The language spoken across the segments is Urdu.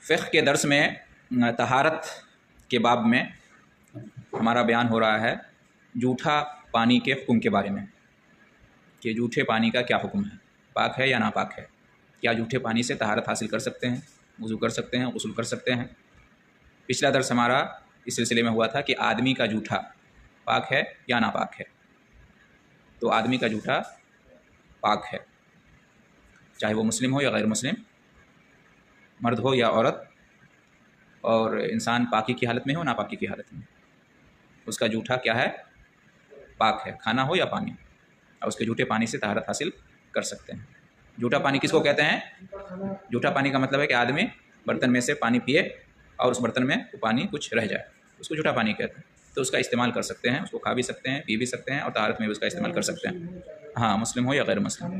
فقہ کے درس میں طہارت کے باب میں ہمارا بیان ہو رہا ہے جھوٹا پانی کے حکم کے بارے میں کہ جھوٹے پانی کا کیا حکم ہے، پاک ہے یا ناپاک ہے، کیا جھوٹے پانی سے طہارت حاصل کر سکتے ہیں، وضو کر سکتے ہیں، غسل کر سکتے ہیں۔ پچھلا درس ہمارا اس سلسلے میں ہوا تھا کہ آدمی کا جھوٹا پاک ہے یا ناپاک ہے۔ تو آدمی کا جھوٹا پاک ہے، چاہے وہ مسلم ہو یا غیر مسلم، مرد ہو یا عورت، اور انسان پاکی کی حالت میں ہو ناپاکی کی حالت میں، اس کا جھوٹا کیا ہے، پاک ہے، کھانا ہو یا پانی، اور اس کے جھوٹے پانی سے طہارت حاصل کر سکتے ہیں۔ جھوٹا پانی کس کو کہتے ہیں؟ جھوٹا پانی کا مطلب ہے کہ آدمی برتن میں سے پانی پیے اور اس برتن میں وہ پانی کچھ رہ جائے، اس کو جھوٹا پانی کہتے ہیں۔ تو اس کا استعمال کر سکتے ہیں، اس کو کھا بھی سکتے ہیں، پی بھی سکتے ہیں، اور طہارت میں بھی اس کا استعمال کر سکتے ہیں، ہاں مسلم ہو یا غیر مسلم،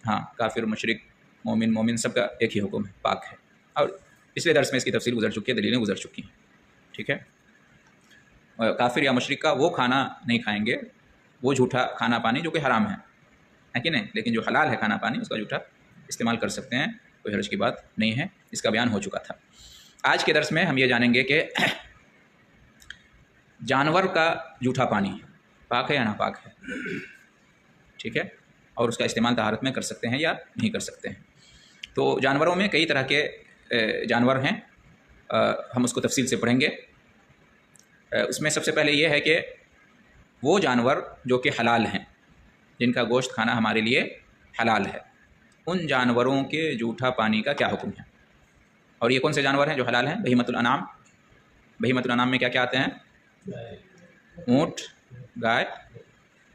ہاں کافر مشرک مومن سب کا ایک ہی حکم ہے، پاک ہے۔ اور پچھلے درس میں اس کی تفصیل گزر چکی ہے، دلیلیں گزر چکی ہیں، ٹھیک ہے۔ کافر یا مشرک کا وہ کھانا نہیں کھائیں گے، وہ جھوٹا کھانا پانی جو کہ حرام ہے کہ نہیں، لیکن جو حلال ہے کھانا پانی اس کا جھوٹا استعمال کر سکتے ہیں، کوئی حرج کی بات نہیں ہے، اس کا بیان ہو چکا تھا۔ آج کے درس میں ہم یہ جانیں گے کہ جانور کا جھوٹا پانی پاک ہے یا ناپاک ہے، ٹھیک ہے، اور اس کا استعمال طہارت میں کر سکتے ہیں یا نہیں کر سکتے ہیں۔ تو جانوروں میں کئی طرح کے جانور ہیں، ہم اس کو تفصیل سے پڑھیں گے۔ اس میں سب سے پہلے یہ ہے کہ وہ جانور جو کہ حلال ہیں، جن کا گوشت کھانا ہمارے لیے حلال ہے، ان جانوروں کے جھوٹا پانی کا کیا حکم ہے۔ اور یہ کون سے جانور ہیں جو حلال ہیں؟ بہیمۃ الانعام۔ بہیمۃ الانعام میں کیا کیا آتے ہیں؟ اونٹ، گائے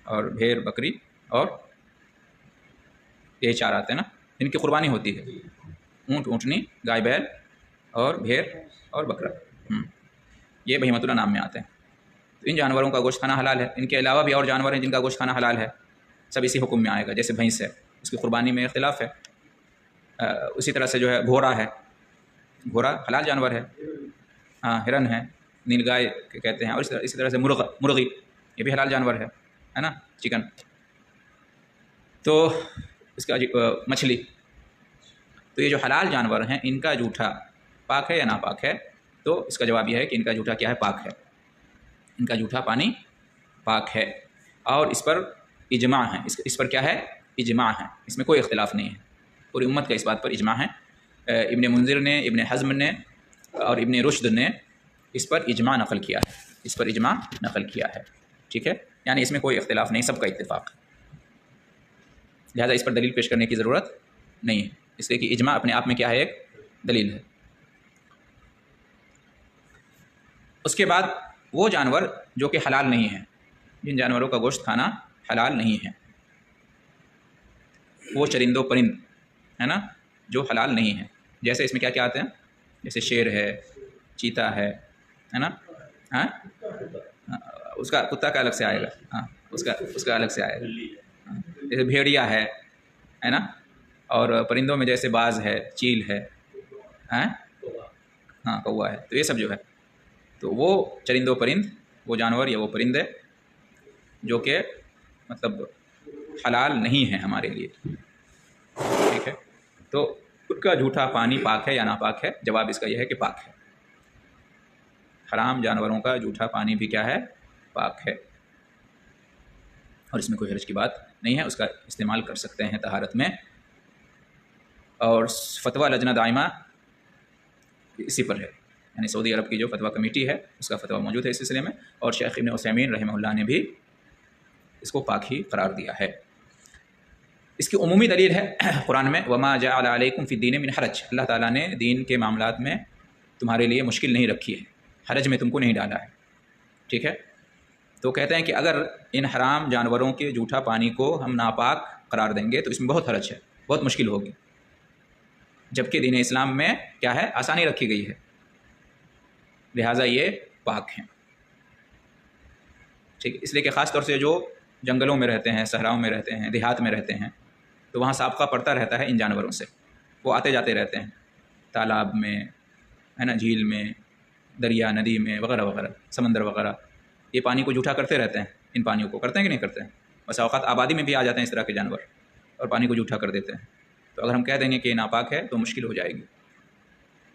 اور بھیڑ بکری، اور یہ چار آتے ہیں نا، ان کی قربانی ہوتی ہے، اونٹ اونٹنی، گائے بیل اور بھیڑ اور بکرا، یہ بہیمۃ الانعام میں آتے ہیں۔ تو ان جانوروں کا گوشت کھانا حلال ہے۔ ان کے علاوہ بھی اور جانور ہیں جن کا گوشت کھانا حلال ہے، سب اسی حکم میں آئے گا۔ جیسے بھینس ہے، اس کی قربانی میں اختلاف ہے۔ اسی طرح سے جو ہے گھوڑا ہے، گھوڑا حلال جانور ہے، ہاں ہرن ہے، نیل گائے کہتے ہیں، اور اسی طرح سے مرغی، یہ بھی حلال جانور ہے نا، چکن۔ تو اس کا مچھلی، تو یہ جو حلال جانور ہیں ان کا جھوٹا پاک ہے یا ناپاک ہے؟ تو اس کا جواب یہ ہے کہ ان کا جھوٹا کیا ہے، پاک ہے، ان کا جھوٹا پانی پاک ہے، اور اس پر اجماع ہے، اس پر کیا ہے، اجماع ہے، اس میں کوئی اختلاف نہیں ہے، پوری امت کا اس بات پر اجماع ہے۔ ابن منذر نے، ابن حزم نے اور ابن رشد نے اس پر اجماع نقل کیا ہے، اس پر اجماع نقل کیا ہے، ٹھیک ہے، یعنی اس میں کوئی اختلاف نہیں، سب کا اتفاق، لہذا اس پر دلیل پیش کرنے کی ضرورت نہیں ہے، اس لیے کہ اجماع اپنے آپ میں کیا ہے، ایک دلیل ہے۔ اس کے بعد وہ جانور جو کہ حلال نہیں ہیں، جن جانوروں کا گوشت کھانا حلال نہیں ہے، وہ چرند و پرند ہے نا، جو حلال نہیں ہے، جیسے اس میں کیا کیا آتے ہیں، جیسے شیر ہے، چیتا ہے نا، ہاں اس کا کتا کا الگ سے آئے گا، ہاں اس کا الگ سے آئے گا، جیسے بھیڑیا ہے نا، اور پرندوں میں جیسے باز ہے، چیل ہے، ہاں کوا ہے، تو یہ سب جو ہے، تو وہ چرند و پرند، وہ جانور یا وہ پرندے جو کہ مطلب حلال نہیں ہیں ہمارے لیے، ٹھیک ہے۔ تو ان کا جھوٹا پانی پاک ہے یا ناپاک ہے؟ جواب اس کا یہ ہے کہ پاک ہے۔ حرام جانوروں کا جھوٹا پانی بھی کیا ہے، پاک ہے، اور اس میں کوئی حرج کی بات نہیں ہے، اس کا استعمال کر سکتے ہیں طہارت میں۔ اور فتویٰ لجنہ دائمہ اسی پر ہے، یعنی سعودی عرب کی جو فتویٰ کمیٹی ہے اس کا فتویٰ موجود ہے اس سلسلے میں، اور شیخ ابن عثیمین رحمہ اللہ نے بھی اس کو پاک ہی قرار دیا ہے۔ اس کی عمومی دلیل ہے قرآن میں، وما جعل علیکم فی الدین من حرج، اللہ تعالیٰ نے دین کے معاملات میں تمہارے لیے مشکل نہیں رکھی ہے، حرج میں تم کو نہیں ڈالا ہے، ٹھیک ہے۔ تو کہتے ہیں کہ اگر ان حرام جانوروں کے جھوٹا پانی کو ہم ناپاک قرار دیں گے تو اس میں بہت حرج ہے، بہت مشکل ہوگی، جبکہ دین اسلام میں کیا ہے، آسانی رکھی گئی ہے، لہٰذا یہ پاک ہیں، ٹھیک۔ اس لیے کہ خاص طور سے جو جنگلوں میں رہتے ہیں، صحراؤں میں رہتے ہیں، دیہات میں رہتے ہیں، تو وہاں سابقہ پڑتا رہتا ہے ان جانوروں سے، وہ آتے جاتے رہتے ہیں تالاب میں ہے نا، جھیل میں، دریا ندی میں وغیرہ وغیرہ، سمندر وغیرہ، یہ پانی کو جھوٹا کرتے رہتے ہیں، ان پانیوں کو کرتے ہیں کہ نہیں کرتے ہیں، بس اوقات آبادی میں بھی آ جاتے ہیں اس طرح کے جانور اور پانی کو جھوٹا کر دیتے ہیں، تو اگر ہم کہہ دیں گے کہ یہ ناپاک ہے تو مشکل ہو جائے گی،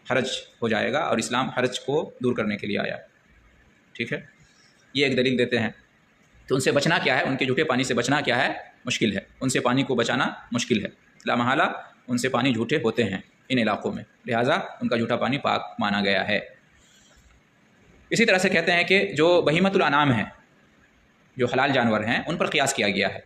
حرج ہو جائے گا، اور اسلام حرج کو دور کرنے کے لیے آیا، ٹھیک ہے۔ یہ ایک دلیل دیتے ہیں۔ تو ان سے بچنا کیا ہے، ان کے جھوٹے پانی سے بچنا کیا ہے، مشکل ہے، ان سے پانی کو بچانا مشکل ہے، لا محالہ ان سے پانی جھوٹے ہوتے ہیں ان علاقوں میں، لہٰذا ان کا جھوٹا پانی پاک مانا گیا ہے۔ اسی طرح سے کہتے ہیں کہ جو بہیمۃ الانعام ہیں، جو حلال جانور ہیں، ان پر قیاس کیا گیا ہے،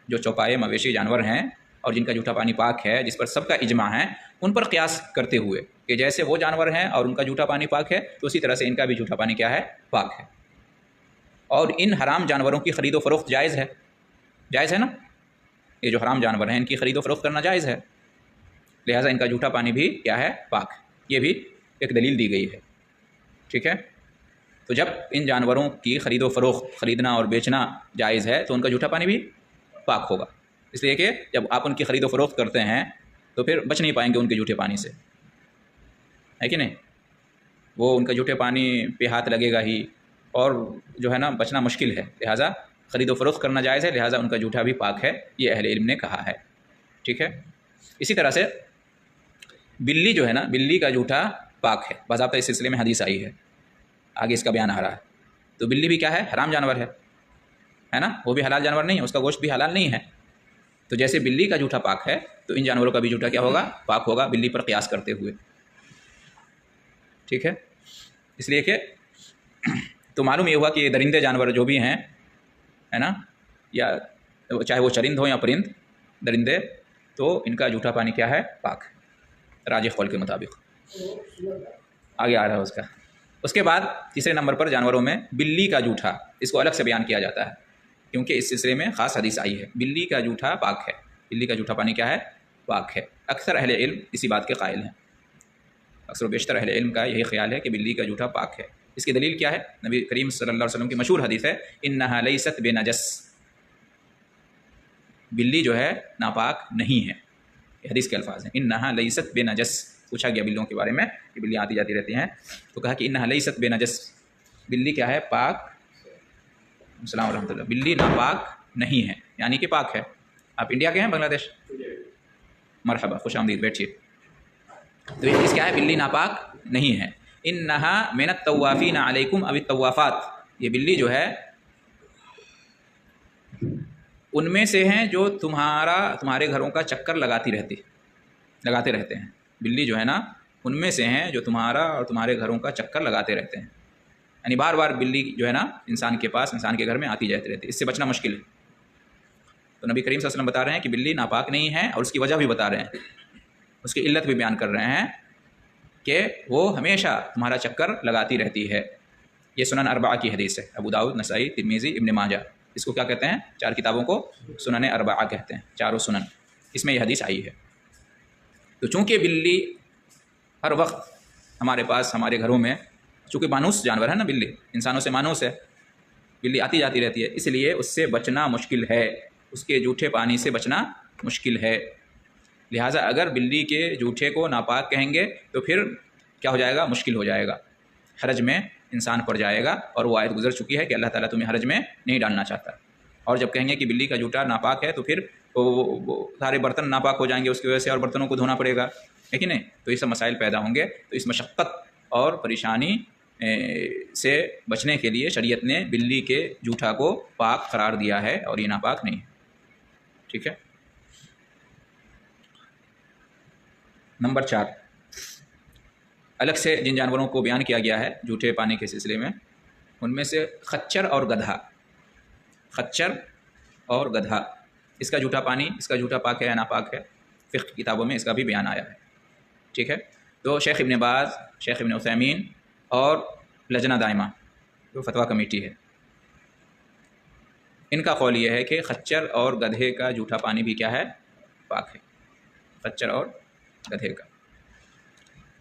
جو چوپائے مویشی جانور ہیں اور جن کا جھوٹا پانی پاک ہے، جس پر سب کا اجماع ہے، ان پر قیاس کرتے ہوئے کہ جیسے وہ جانور ہیں اور ان کا جھوٹا پانی پاک ہے، تو اسی طرح سے ان کا بھی جھوٹا پانی کیا ہے، پاک ہے۔ اور ان حرام جانوروں کی خرید و فروخت جائز ہے، جائز ہے نا، یہ جو حرام جانور ہیں ان کی خرید و فروخت کرنا جائز ہے، لہٰذا ان کا جھوٹا پانی بھی کیا ہے، پاک، یہ بھی ایک دلیل دی گئی ہے، ٹھیک ہے۔ تو جب ان جانوروں کی خرید و فروخت، خریدنا اور بیچنا جائز ہے، تو ان کا جھوٹا پانی بھی پاک ہوگا، اس لیے کہ جب آپ ان کی خرید و فروخت کرتے ہیں تو پھر بچ نہیں پائیں گے ان کے جھوٹے پانی سے، ہے کہ نہیں، وہ ان کا جھوٹے پانی پہ ہاتھ لگے گا ہی، اور جو ہے نا بچنا مشکل ہے، لہٰذا خرید و فروخت کرنا جائز ہے، لہٰذا ان کا جھوٹا بھی پاک ہے، یہ اہل علم نے کہا ہے، ٹھیک ہے۔ اسی طرح سے بلی جو ہے نا، بلی کا جھوٹا پاک ہے، باضابطہ اس سلسلے میں حدیث آئی ہے، آگے اس کا بیان آ رہا ہے۔ تو بلی بھی کیا ہے، حرام جانور ہے نا، وہ بھی حلال جانور نہیں ہے، اس کا گوشت بھی حلال نہیں ہے۔ تو جیسے بلی کا جھوٹا پاک ہے، تو ان جانوروں کا بھی جھوٹا کیا ہوگا، پاک ہوگا، بلی پر قیاس کرتے ہوئے، ٹھیک ہے۔ اس لیے کہ تو معلوم یہ ہوا کہ یہ درندے جانور جو بھی ہیں، ہے نا، یا چاہے وہ چرند ہو یا پرند، درندے، تو ان کا جھوٹا پانی کیا ہے، پاک، راجح قول کے مطابق۔ آگے آ رہا ہے اس کے بعد تیسرے نمبر پر جانوروں میں بلی کا جھوٹا، اس کو الگ سے بیان کیا جاتا ہے کیونکہ اس سلسلے میں خاص حدیث آئی ہے۔ بلی کا جھوٹا پاک ہے، بلی کا جھوٹا پانی کیا ہے، پاک ہے۔ اکثر اہل علم اسی بات کے قائل ہیں، اکثر و بیشتر اہل علم کا یہی خیال ہے کہ بلی کا جھوٹا پاک ہے۔ اس کی دلیل کیا ہے، نبی کریم صلی اللہ علیہ وسلم کی مشہور حدیث ہے، انہا لیست بنجس، بلی جو ہے ناپاک نہیں ہے، یہ حدیث کے الفاظ ہیں، انہا لیست بنجس۔ پوچھا گیا بلیوں کے بارے میں کہ بلیاں آتی جاتی رہتی ہیں، تو کہا کہ انہا لیست بنجس، بلی کیا ہے، پاک، السلام ورحمۃ اللہ، بلی ناپاک نہیں ہے، یعنی کہ پاک ہے۔ آپ انڈیا کے ہیں، بنگلہ دیش؟ مرحبا، خوش آمدید، بیٹھیے۔ تو یہ چیز کیا ہے، بلی ناپاک نہیں ہے۔ انہا من الطوافین علیکم او الطوافات، یہ بلی جو ہے ان میں سے ہیں جو تمہارے گھروں کا چکر لگاتے رہتے ہیں، بلی جو ہے نا ان میں سے ہیں جو تمہارا اور تمہارے گھروں کا چکر لگاتے رہتے ہیں، یعنی بار بار بلی جو ہے نا انسان کے پاس، انسان کے گھر میں آتی جاتی رہتی ہے، اس سے بچنا مشکل ہے۔ تو نبی کریم صلی اللہ علیہ وسلم بتا رہے ہیں کہ بلی ناپاک نہیں ہے، اور اس کی وجہ بھی بتا رہے ہیں، اس کی علت بھی بیان کر رہے ہیں کہ وہ ہمیشہ تمہارا چکر لگاتی رہتی ہے۔ یہ سنن اربعہ کی حدیث ہے، ابو داؤد، نسائی، ترمذی، ابن ماجہ، اس کو کیا کہتے ہیں، چار کتابوں کو سنن اربعہ کہتے ہیں، چاروں سنن، اس میں یہ حدیث آئی ہے۔ تو چونکہ بلی ہر وقت ہمارے پاس، ہمارے گھروں میں، چونکہ مانوس جانور ہے نا بلی، انسانوں سے مانوس ہے، بلی آتی جاتی رہتی ہے، اس لیے اس سے بچنا مشکل ہے، اس کے جھوٹے پانی سے بچنا مشکل ہے، لہٰذا اگر بلی کے جھوٹے کو ناپاک کہیں گے تو پھر کیا ہو جائے گا، مشکل ہو جائے گا، حرج میں انسان پڑ جائے گا، اور وہ آیت گزر چکی ہے کہ اللہ تعالیٰ تمہیں حرج میں نہیں ڈالنا چاہتا۔ اور جب کہیں گے کہ بلی کا جھوٹا ناپاک ہے تو پھر وہ سارے برتن ناپاک ہو جائیں گے اس کی وجہ سے، اور برتنوں کو دھونا پڑے گا، ہے کہ نہیں، تو یہ سب مسائل پیدا ہوں گے۔ تو اس مشقت اور پریشانی سے بچنے کے لیے شریعت نے بلی کے جھوٹا کو پاک قرار دیا ہے، اور یہ ناپاک نہیں ہے، ٹھیک ہے۔ نمبر 4، الگ سے جن جانوروں کو بیان کیا گیا ہے جھوٹے پانی کے سلسلے میں، ان میں سے خچر اور گدھا، خچر اور گدھا، اس کا جھوٹا پانی، اس کا جھوٹا پاک ہے یا ناپاک ہے، فقہ کتابوں میں اس کا بھی بیان آیا ہے، ٹھیک ہے۔ تو شیخ ابن باز، شیخ ابن عثیمین اور لجنہ دائمہ جو فتویٰ کمیٹی ہے، ان کا قول یہ ہے کہ خچر اور گدھے کا جھوٹا پانی بھی کیا ہے، پاک ہے، خچر اور گدھے کا،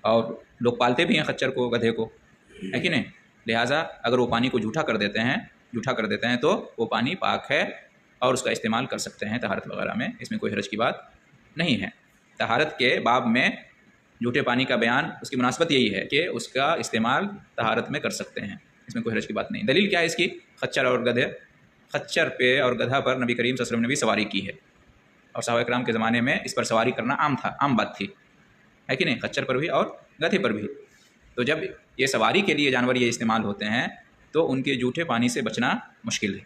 اور لوگ پالتے بھی ہیں خچر کو، گدھے کو، ہے کہ نہیں، لہٰذا اگر وہ پانی کو جھوٹا کر دیتے ہیں تو وہ پانی پاک ہے، اور اس کا استعمال کر سکتے ہیں طہارت وغیرہ میں، اس میں کوئی حرج کی بات نہیں ہے۔ طہارت کے باب میں جھوٹے پانی کا بیان، اس کی مناسبت یہی ہے کہ اس کا استعمال طہارت میں کر سکتے ہیں، اس میں کوئی حرج کی بات نہیں۔ دلیل کیا ہے اس کی، خچر اور گدھے، خچر پہ اور گدھا پر نبی کریم صلی اللہ علیہ وسلم نے بھی سواری کی ہے، اور صحابہ کرام کے زمانے میں اس پر سواری کرنا عام تھا، عام بات تھی، ہے کہ نہیں، خچر پر بھی اور گدھے پر بھی۔ تو جب یہ سواری کے لیے جانور یہ استعمال ہوتے ہیں تو ان کے جھوٹے پانی سے بچنا مشکل ہے،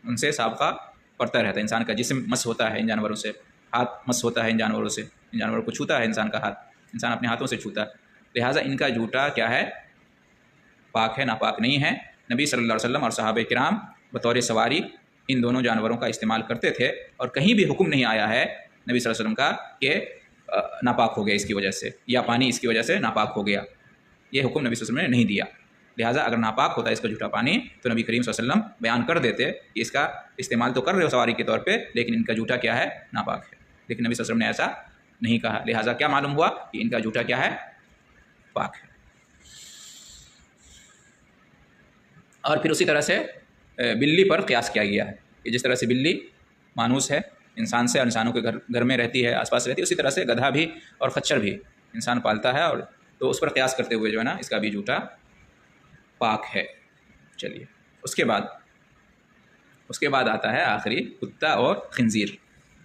ان سے سابقہ پڑتا رہتا ہے، انسان کا جسم مس ہوتا ہے ان جانوروں سے، ہاتھ مس ہوتا ہے ان جانوروں سے، ان جانوروں کو چھوتا ہے انسان کا ہاتھ، انسان اپنے ہاتھوں سے چھوتا ہے، لہٰذا ان کا جھوٹا کیا ہے؟ پاک ہے، ناپاک نہیں ہے۔ نبی صلی اللہ علیہ وسلم اور صحابہ کرام بطور سواری ان دونوں جانوروں کا استعمال کرتے تھے، اور کہیں بھی حکم نہیں آیا ہے نبی صلی اللہ علیہ وسلم کا کہ ناپاک ہو گیا اس کی وجہ سے، یا پانی اس کی وجہ سے ناپاک ہو گیا، یہ حکم نبی صلی اللہ علیہ وسلم نے نہیں دیا۔ لہٰذا اگر ناپاک ہوتا ہے اس کا جھوٹا پانی تو نبی کریم صلی اللہ علیہ وسلم بیان کر دیتے کہ اس کا استعمال تو کر رہے ہو سواری کے طور پہ، لیکن ان کا جھوٹا کیا ہے؟ ناپاک ہے، لیکن نبی صلی اللہ علیہ وسلم نے ایسا نہیں کہا، لہٰذا کیا معلوم ہوا کہ ان کا جھوٹا کیا ہے؟ پاک ہے۔ اور پھر اسی طرح سے بلی پر قیاس کیا گیا ہے کہ جس طرح سے بلی مانوس ہے انسان سے، اور انسانوں کے گھر میں رہتی ہے، آس پاس رہتی ہے، اسی طرح سے گدھا بھی اور خچر بھی انسان پالتا ہے، اور تو اس پر قیاس کرتے ہوئے جو ہے نا اس کا بھی جھوٹا پاک ہے۔ چلیے اس کے بعد آتا ہے آخری کتا اور خنزیر،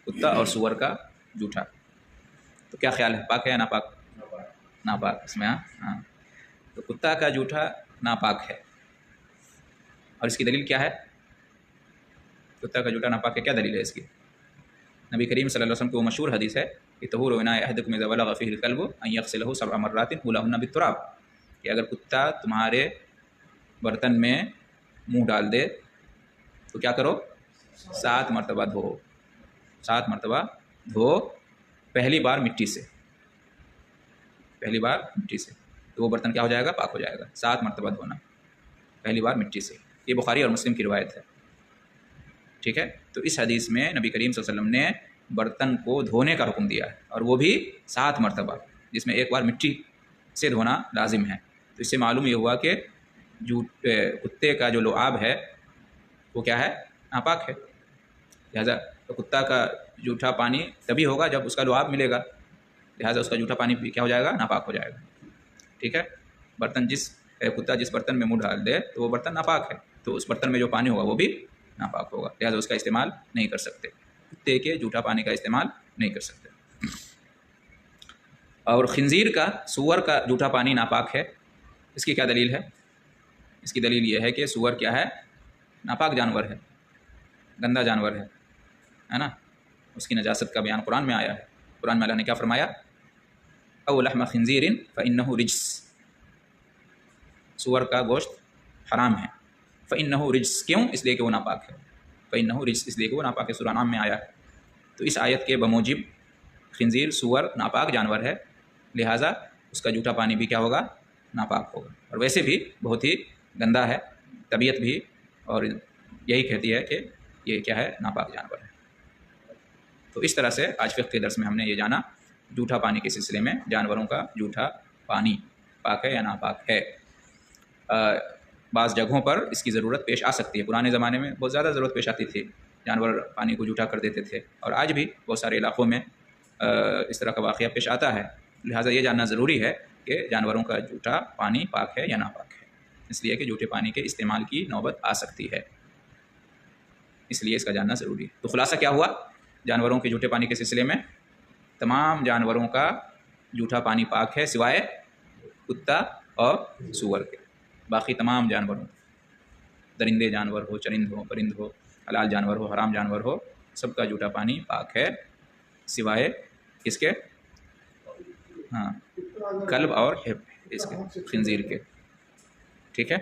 کتا اور سور کا جھوٹا۔ تو کیا خیال ہے، پاک ہے یا ناپاک؟ ناپاک اس میں ہاں۔ تو کتا کا جھوٹا ناپاک ہے، اور اس کی دلیل کیا ہے؟ کتا کا جھوٹا ناپاک ہے، کیا دلیل ہے اس کی؟ نبی کریم صلی اللہ علیہ وسلم کی وہ مشہور حدیث ہے کہ طہور اناء احدکم اذا بلغ فیہ الکلب ان یغسلہ 7 مرات اولہن بالتراب، کہ اگر کتا تمہارے برتن میں منہ ڈال دے تو کیا کرو؟ 7 مرتبہ دھو، 7 مرتبہ دھو، پہلی بار مٹی سے، پہلی بار مٹی سے، تو وہ برتن کیا ہو جائے گا؟ پاک ہو جائے گا۔ 7 مرتبہ دھونا، پہلی بار مٹی سے، یہ بخاری اور مسلم کی روایت ہے، ٹھیک ہے۔ تو اس حدیث میں نبی کریم صلی اللہ علیہ وسلم نے برتن کو دھونے کا حکم دیا ہے، اور وہ بھی 7 مرتبہ، جس میں ایک بار مٹی سے دھونا لازم ہے۔ تو اس سے معلوم یہ ہوا کہ کتے کا جو لعاب ہے وہ کیا ہے؟ ناپاک ہے، لہٰذا تو کتا کا جھوٹا پانی تبھی ہوگا جب اس کا لعاب ملے گا، لہٰذا اس کا جھوٹا پانی بھی کیا ہو جائے گا؟ ناپاک ہو جائے گا، ٹھیک ہے۔ کتا جس برتن میں منہ ڈال دے تو وہ برتن ناپاک ہے، تو اس برتن میں جو پانی ہوگا وہ بھی ناپاک ہوگا، لہٰذا اس کا استعمال نہیں کر سکتے، کتے کے جھوٹا پانی کا استعمال نہیں کر سکتے۔ اور خنزیر کا، سور کا جھوٹا پانی ناپاک ہے، اس کی کیا دلیل ہے؟ اس کی دلیل یہ ہے کہ سور کیا ہے؟ ناپاک جانور ہے، گندا جانور ہے نا، اس کی نجاست کا بیان قرآن میں آیا ہے۔ قرآن میں اللہ نے کیا فرمایا؟ او لحم خنزیر فإنہ رجس، سور کا گوشت حرام ہے، فإنہ رجس، کیوں؟ اس لیے کہ وہ ناپاک ہے، فإنہ رجس، اس لیے کہ وہ ناپاک ہے، سورہ انعام میں آیا ہے۔ تو اس آیت کے بموجب خنزیر، سور ناپاک جانور ہے، لہٰذا اس کا جھوٹا پانی بھی کیا ہوگا؟ ناپاک ہوگا، اور ویسے بھی بہت ہی گندا ہے، طبیعت بھی، اور یہی کہتی ہے کہ یہ کیا ہے؟ ناپاک جانور ہے۔ تو اس طرح سے آج فقہ کے درس میں ہم نے یہ جانا جھوٹا پانی کے سلسلے میں، جانوروں کا جھوٹا پانی پاک ہے یا ناپاک ہے۔ بعض جگہوں پر اس کی ضرورت پیش آ سکتی ہے، پرانے زمانے میں بہت زیادہ ضرورت پیش آتی تھی، جانور پانی کو جھوٹا کر دیتے تھے، اور آج بھی بہت سارے علاقوں میں اس طرح کا واقعہ پیش آتا ہے، لہٰذا یہ جاننا ضروری ہے کہ جانوروں کا جھوٹا پانی پاک ہے یا ناپاک ہے، اس لیے کہ جھوٹے پانی کے استعمال کی نوبت آ سکتی ہے، اس لیے اس کا جاننا ضروری ہے۔ تو خلاصہ کیا ہوا جانوروں کے جھوٹے پانی کے سلسلے میں؟ تمام جانوروں کا جھوٹا پانی پاک ہے سوائے کتا اور سور کے، باقی تمام جانوروں، درندے جانور ہو، چرند ہو، پرند ہو، حلال جانور ہو، حرام جانور ہو، سب کا جھوٹا پانی پاک ہے سوائے کس کے؟ ہاں، کلب اور اس کے، خنزیر کے، ٹھیک ہے۔